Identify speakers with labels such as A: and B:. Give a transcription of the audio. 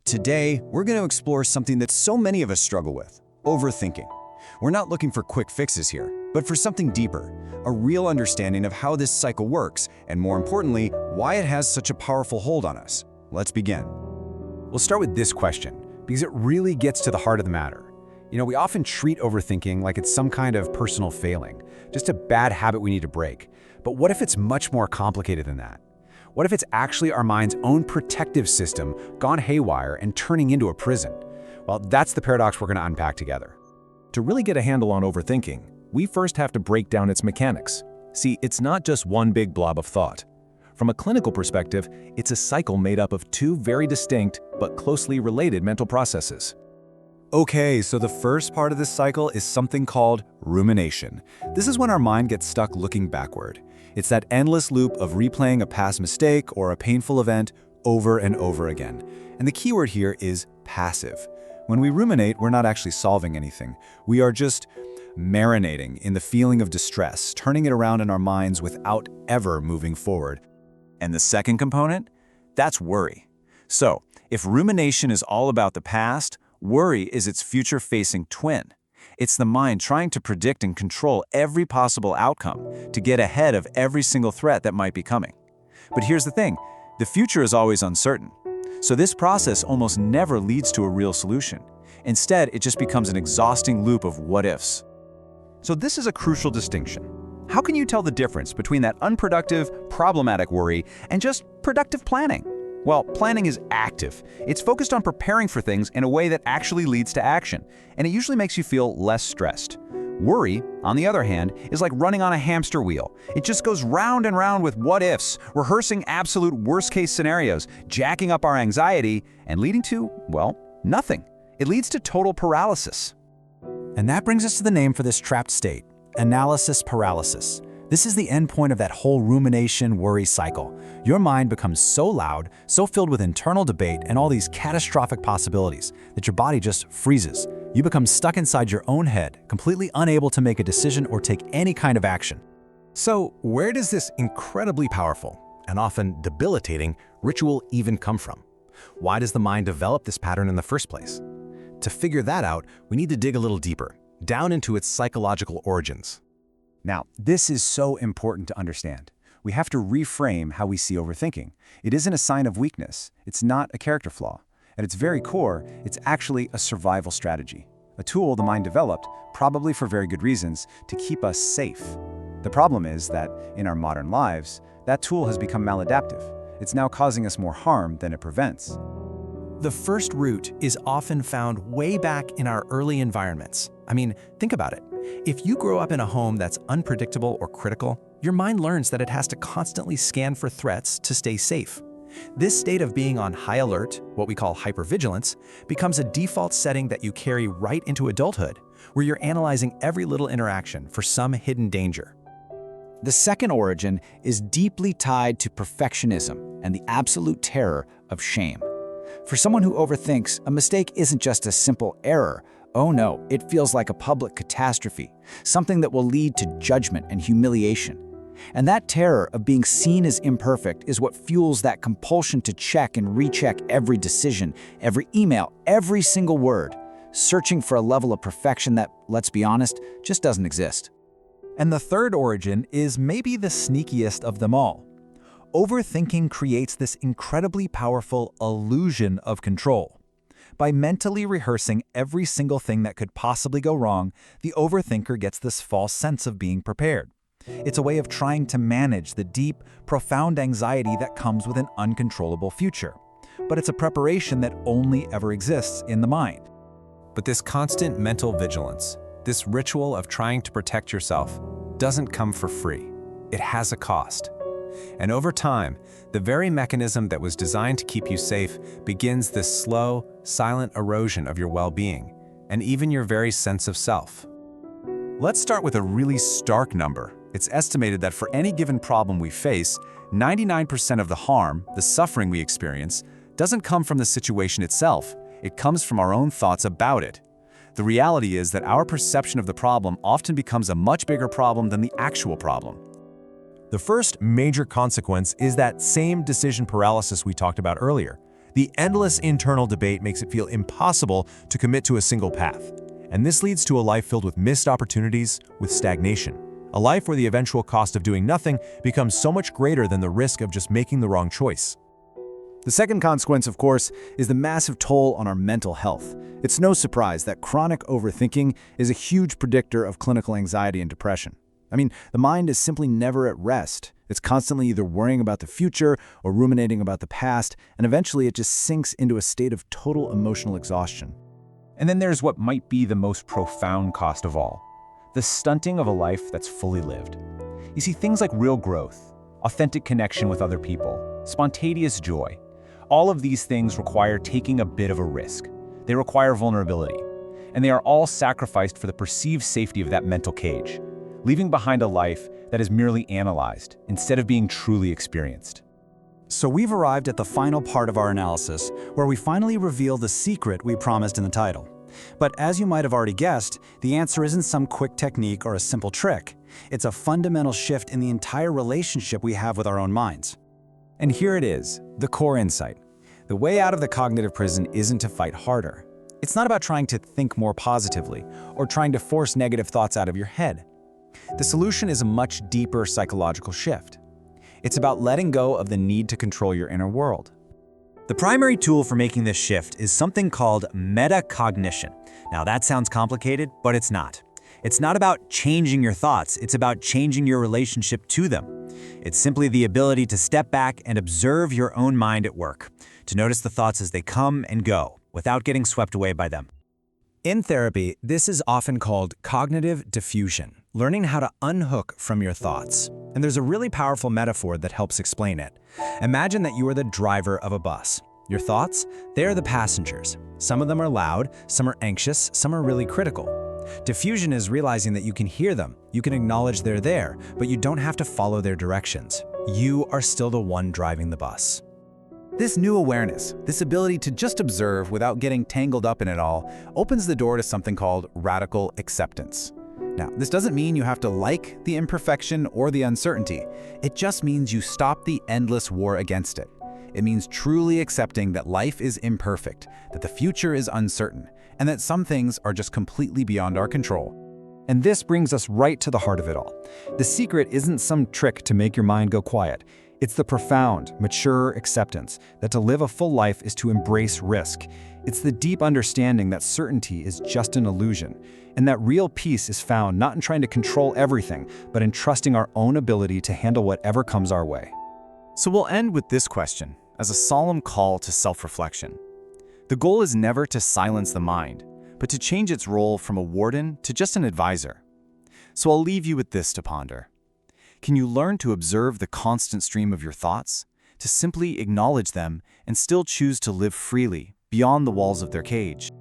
A: Today, we're going to explore something that so many of us struggle with: overthinking. We're not looking for quick fixes here, but for something deeper, a real understanding of how this cycle works, and more importantly, why it has such a powerful hold on us. Let's begin.
B: We'll start with this question, because it really gets to the heart of the matter. We often treat overthinking like it's some kind of personal failing, just a bad habit we need to break. But what if it's much more complicated than that? What if it's actually our mind's own protective system gone haywire and turning into a prison? Well, that's the paradox we're going to unpack together.
C: To really get a handle on overthinking, we first have to break down its mechanics. See, it's not just one big blob of thought. From a clinical perspective, it's a cycle made up of two very distinct but closely related mental processes.
A: Okay, so the first part of this cycle is something called rumination. This is when our mind gets stuck looking backward. It's that endless loop of replaying a past mistake or a painful event over and over again. And the key word here is passive. When we ruminate, we're not actually solving anything. We are just marinating in the feeling of distress, turning it around in our minds without ever moving forward. And the second component? That's worry. So, if rumination is all about the past, worry is its future-facing twin. It's the mind trying to predict and control every possible outcome to get ahead of every single threat that might be coming. But here's the thing, the future is always uncertain. So this process almost never leads to a real solution. Instead, it just becomes an exhausting loop of what-ifs.
D: So this is a crucial distinction. How can you tell the difference between that unproductive, problematic worry and just productive planning? Well, planning is active. It's focused on preparing for things in a way that actually leads to action, and it usually makes you feel less stressed. Worry, on the other hand, is like running on a hamster wheel. It just goes round and round with what-ifs, rehearsing absolute worst-case scenarios, jacking up our anxiety, and leading to, well, nothing. It leads to total paralysis.
B: And that brings us to the name for this trapped state, analysis paralysis. This is the end point of that whole rumination worry cycle. Your mind becomes so loud, so filled with internal debate and all these catastrophic possibilities that your body just freezes. You become stuck inside your own head, completely unable to make a decision or take any kind of action.
C: So, where does this incredibly powerful and often debilitating ritual even come from? Why does the mind develop this pattern in the first place? To figure that out, we need to dig a little deeper, down into its psychological origins.
A: Now, this is so important to understand. We have to reframe how we see overthinking. It isn't a sign of weakness. It's not a character flaw. At its very core, it's actually a survival strategy, a tool the mind developed, probably for very good reasons, to keep us safe. The problem is that, in our modern lives, that tool has become maladaptive. It's now causing us more harm than it prevents.
E: The first root is often found way back in our early environments. I mean, think about it. If you grow up in a home that's unpredictable or critical, your mind learns that it has to constantly scan for threats to stay safe. This state of being on high alert, what we call hypervigilance, becomes a default setting that you carry right into adulthood, where you're analyzing every little interaction for some hidden danger.
F: The second origin is deeply tied to perfectionism and the absolute terror of shame. For someone who overthinks, a mistake isn't just a simple error. Oh no, it feels like a public catastrophe, something that will lead to judgment and humiliation. And that terror of being seen as imperfect is what fuels that compulsion to check and recheck every decision, every email, every single word, searching for a level of perfection that, let's be honest, just doesn't exist.
E: And the third origin is maybe the sneakiest of them all. Overthinking creates this incredibly powerful illusion of control. By mentally rehearsing every single thing that could possibly go wrong, the overthinker gets this false sense of being prepared. It's a way of trying to manage the deep, profound anxiety that comes with an uncontrollable future. But it's a preparation that only ever exists in the mind.
B: But this constant mental vigilance, this ritual of trying to protect yourself, doesn't come for free. It has a cost. And over time, the very mechanism that was designed to keep you safe begins this slow, silent erosion of your well-being, and even your very sense of self.
A: Let's start with a really stark number. It's estimated that for any given problem we face, 99% of the harm, the suffering we experience, doesn't come from the situation itself. It comes from our own thoughts about it. The reality is that our perception of the problem often becomes a much bigger problem than the actual problem.
C: The first major consequence is that same decision paralysis we talked about earlier. The endless internal debate makes it feel impossible to commit to a single path. And this leads to a life filled with missed opportunities, with stagnation. A life where the eventual cost of doing nothing becomes so much greater than the risk of just making the wrong choice.
A: The second consequence, of course, is the massive toll on our mental health. It's no surprise that chronic overthinking is a huge predictor of clinical anxiety and depression. I mean, the mind is simply never at rest. It's constantly either worrying about the future or ruminating about the past, and eventually it just sinks into a state of total emotional exhaustion.
E: And then there's what might be the most profound cost of all: the stunting of a life that's fully lived. You see, things like real growth, authentic connection with other people, spontaneous joy, all of these things require taking a bit of a risk. They require vulnerability, and they are all sacrificed for the perceived safety of that mental cage, leaving behind a life that is merely analyzed instead of being truly experienced.
F: So we've arrived at the final part of our analysis, where we finally reveal the secret we promised in the title. But as you might have already guessed, the answer isn't some quick technique or a simple trick. It's a fundamental shift in the entire relationship we have with our own minds. And here it is, the core insight. The way out of the cognitive prison isn't to fight harder. It's not about trying to think more positively or trying to force negative thoughts out of your head. The solution is a much deeper psychological shift. It's about letting go of the need to control your inner world.
G: The primary tool for making this shift is something called metacognition. Now that sounds complicated, but it's not. It's not about changing your thoughts, it's about changing your relationship to them. It's simply the ability to step back and observe your own mind at work, to notice the thoughts as they come and go, without getting swept away by them.
F: In therapy, this is often called cognitive diffusion, learning how to unhook from your thoughts. And there's a really powerful metaphor that helps explain it. Imagine that you are the driver of a bus. Your thoughts, they are the passengers. Some of them are loud, some are anxious, some are really critical. Diffusion is realizing that you can hear them, you can acknowledge they're there, but you don't have to follow their directions. You are still the one driving the bus.
A: This new awareness, this ability to just observe without getting tangled up in it all, opens the door to something called radical acceptance. Now, this doesn't mean you have to like the imperfection or the uncertainty. It just means you stop the endless war against it. It means truly accepting that life is imperfect, that the future is uncertain, and that some things are just completely beyond our control.
F: And this brings us right to the heart of it all. The secret isn't some trick to make your mind go quiet. It's the profound, mature acceptance that to live a full life is to embrace risk. It's the deep understanding that certainty is just an illusion, and that real peace is found not in trying to control everything, but in trusting our own ability to handle whatever comes our way.
H: So we'll end with this question, as a solemn call to self-reflection. The goal is never to silence the mind, but to change its role from a warden to just an advisor. So I'll leave you with this to ponder. Can you learn to observe the constant stream of your thoughts, to simply acknowledge them and still choose to live freely beyond the walls of their cage?